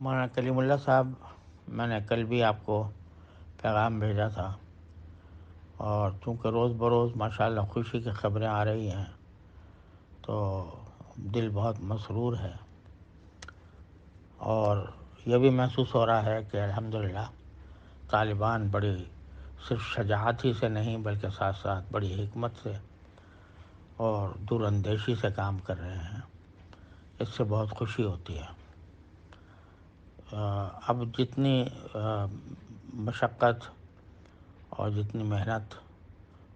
مولانا کلیم اللہ صاحب، میں نے کل بھی آپ کو پیغام بھیجا تھا، اور چونکہ روز بروز ماشاءاللہ خوشی کی خبریں آ رہی ہیں تو دل بہت مسرور ہے، اور یہ بھی محسوس ہو رہا ہے کہ الحمدللہ طالبان بڑی صرف شجاعت ہی سے نہیں بلکہ ساتھ ساتھ بڑی حکمت سے اور دور اندیشی سے کام کر رہے ہیں۔ اس سے بہت خوشی ہوتی ہے۔ اب جتنی مشقت اور جتنی محنت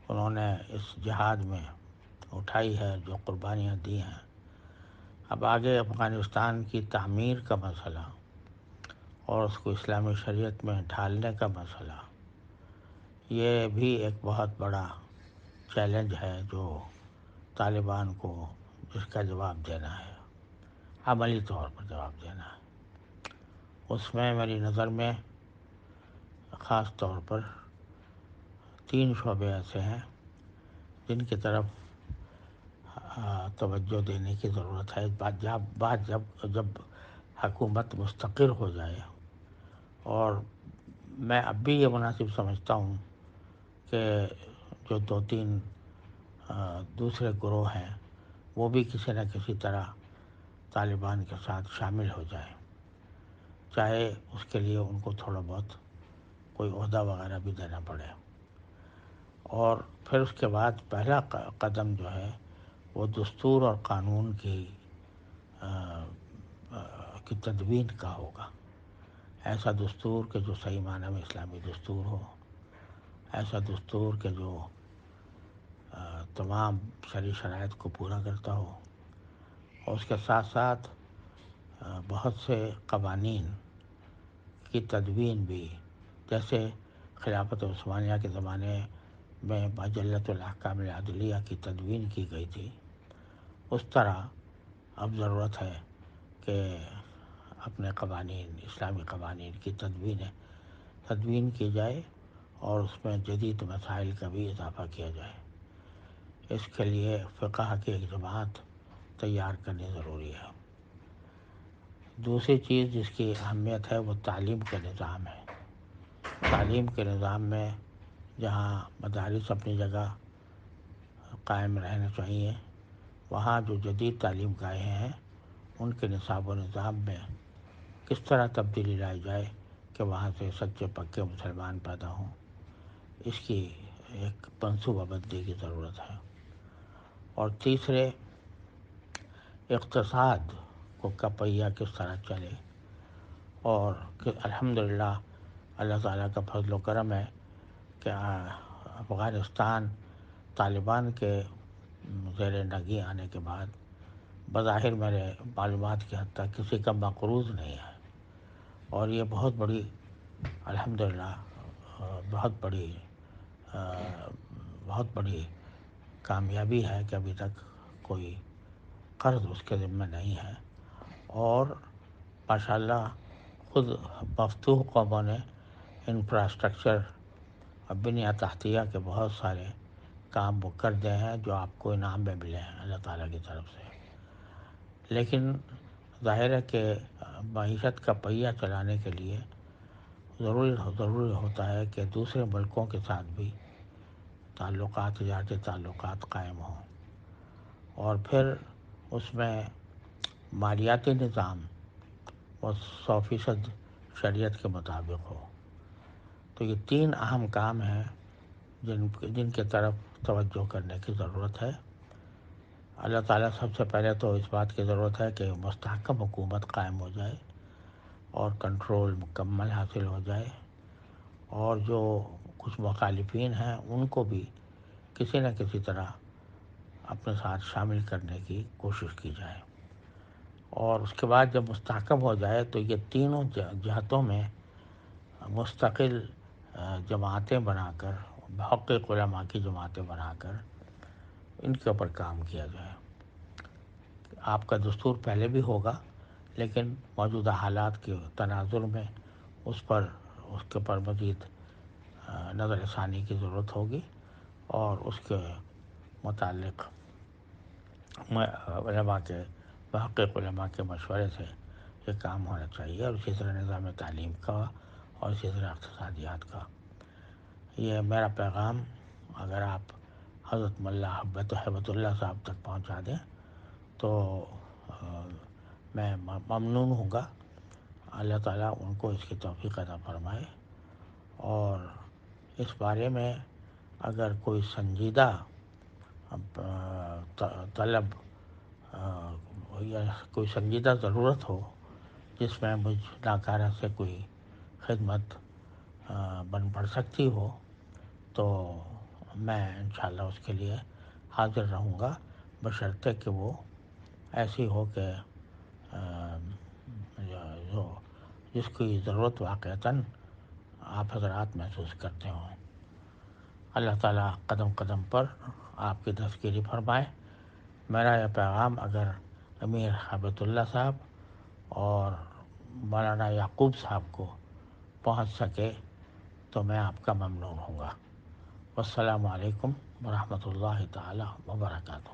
انہوں نے اس جہاد میں اٹھائی ہے، جو قربانیاں دی ہیں، اب آگے افغانستان کی تعمیر کا مسئلہ اور اس کو اسلامی شریعت میں ڈھالنے کا مسئلہ، یہ بھی ایک بہت بڑا چیلنج ہے جو طالبان کو اس کا جواب دینا ہے، عملی طور پر جواب دینا ہے۔ اس میں میری نظر میں خاص طور پر 3 شعبے ایسے ہیں جن کی طرف توجہ دینے کی ضرورت ہے۔ جب حکومت مستقر ہو جائے، اور میں اب بھی یہ مناسب سمجھتا ہوں کہ جو 2-3 دوسرے گروہ ہیں وہ بھی کسی نہ کسی طرح طالبان کے ساتھ شامل ہو جائیں، چاہے اس کے لیے ان کو تھوڑا بہت کوئی عہدہ وغیرہ بھی دینا پڑے، اور پھر اس کے بعد پہلا قدم جو ہے وہ دستور اور قانون کی تدوین کا ہوگا۔ ایسا دستور کہ جو صحیح معنی میں اسلامی دستور ہو، ایسا دستور کہ جو تمام شرعی شرائط کو پورا کرتا ہو، اور اس کے ساتھ ساتھ بہت سے قوانین کی تدوین بھی، جیسے خلافت عثمانیہ کے زمانے میں مجلۃ الاحکام العدلیہ کی تدوین کی گئی تھی، اس طرح اب ضرورت ہے کہ اپنے قوانین، اسلامی قوانین کی تدوین کی جائے، اور اس میں جدید مسائل کا بھی اضافہ کیا جائے۔ اس کے لیے فقہ کی ایک جماعت تیار کرنی ضروری ہے۔ دوسری چیز جس کی اہمیت ہے وہ تعلیم کے نظام ہے۔ تعلیم کے نظام میں جہاں مدارس اپنی جگہ قائم رہنا چاہیے، وہاں جو جدید تعلیم گاہیں ہیں ان کے نصاب و نظام میں کس طرح تبدیلی لائی جائے کہ وہاں سے سچے پکے مسلمان پیدا ہوں، اس کی ایک منصوبہ بندی کی ضرورت ہے۔ اور تیسرے، اقتصاد کا پہیہ کس طرح چلے، اور الحمدللہ اللہ تعالیٰ کا فضل و کرم ہے کہ افغانستان طالبان کے زیر نگیں آنے کے بعد بظاہر میرے معلومات کی حد تک کسی کا مقروض نہیں ہے، اور یہ بہت بڑی الحمدللہ بہت بڑی کامیابی ہے کہ ابھی تک کوئی قرض اس کے ذمہ نہیں ہے، اور ماشاءاللہ خود مفتوح قوموں نے انفراسٹرکچر اور بنیاد تحتیہ کے بہت سارے کام وہ کر دے ہیں جو آپ کو انعام میں ملے ہیں اللہ تعالیٰ کی طرف سے۔ لیکن ظاہر ہے کہ معیشت کا پہیہ چلانے کے لیے ضروری ہوتا ہے کہ دوسرے ملکوں کے ساتھ بھی تجارتی تعلقات قائم ہوں، اور پھر اس میں مالیاتی نظام وہ 100% شریعت کے مطابق ہو۔ تو یہ 3 اہم کام ہیں جن کی طرف توجہ کرنے کی ضرورت ہے۔ اللہ تعالیٰ سب سے پہلے تو اس بات کی ضرورت ہے کہ مستحکم حکومت قائم ہو جائے اور کنٹرول مکمل حاصل ہو جائے، اور جو کچھ مخالفین ہیں ان کو بھی کسی نہ کسی طرح اپنے ساتھ شامل کرنے کی کوشش کی جائے، اور اس کے بعد جب مستحکم ہو جائے تو یہ تینوں جہتوں میں مستقل جماعتیں بنا کر، محقق علماء کی جماعتیں بنا کر ان کے اوپر کام کیا جائے۔ آپ کا دستور پہلے بھی ہوگا، لیکن موجودہ حالات کے تناظر میں اس کے اوپر مزید نظر ثانی کی ضرورت ہوگی، اور اس کے متعلق محقق علماء کے مشورے سے یہ کام ہونا چاہیے، اور اسی طرح نظام تعلیم کا اور اسی طرح اقتصادیات کا۔ یہ میرا پیغام اگر آپ حضرت ملا ہیبت اللہ صاحب تک پہنچا دیں تو میں ممنون ہوں گا۔ اللہ تعالیٰ ان کو اس کی توفیق عطا فرمائے، اور اس بارے میں اگر کوئی سنجیدہ طلب یا کوئی سنجیدہ ضرورت ہو جس میں مجھ ناکارہ سے کوئی خدمت بن پڑ سکتی ہو تو میں انشاءاللہ اس کے لیے حاضر رہوں گا، بشرطے کہ وہ ایسی ہو کہ جو جس کی ضرورت واقعتاً آپ حضرات محسوس کرتے ہوں۔ اللہ تعالیٰ قدم قدم پر آپ کی دستگیری فرمائے۔ میرا یہ پیغام اگر امیر ہیبت اللہ صاحب اور مولانا یعقوب صاحب کو پہنچ سکے تو میں آپ کا ممنون ہوں گا۔ والسلام علیکم ورحمۃ اللہ تعالیٰ وبرکاتہ۔